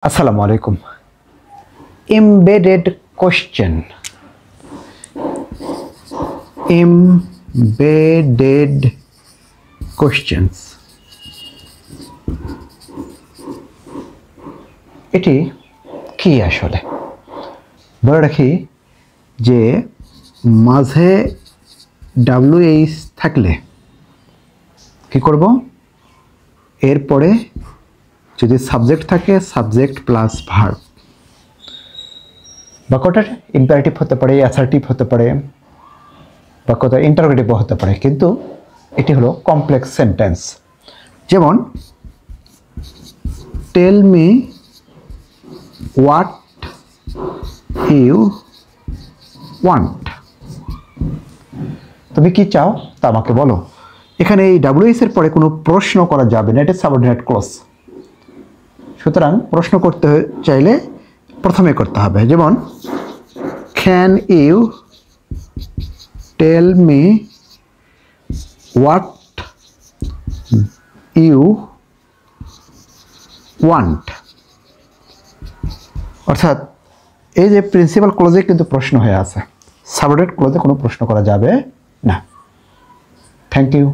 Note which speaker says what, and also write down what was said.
Speaker 1: Assalamu alaikum. Embedded question. Embedded questions. এটি কি আসলে? বলে রাখি যে মাঝে WH থাকলে কি করব? এরপরে যদি সাবজেক্ট থাকে সাবজেক্ট প্লাস ভার্ব। বাক্যটার ইম্পারেটিভ হতে পারে, অ্যাসার্টিভ হতে পারে, বাক্যটা ইন্টারোগেটিভ হতে পারে, কিন্তু এটি হলো কমপ্লেক্স সেন্টেন্স। যেমন tell me what you want, তুমি কি চাও তা আমাকে বলো। এখানে এই WH এর পরে কোনো প্রশ্ন করা যাবে না, এটা সাবঅর্ডিনেট ক্লজ। সুতরাং প্রশ্ন করতে চাইলে প্রথমে করতে হবে। যেমন can you tell me what you want. অর্থাৎ এই যে প্রিন্সিপাল ক্লজে কিন্তু প্রশ্ন হয়ে আছে, সাবঅর্ডিনেট ক্লজে কোনো প্রশ্ন করা যাবে না। Thank you.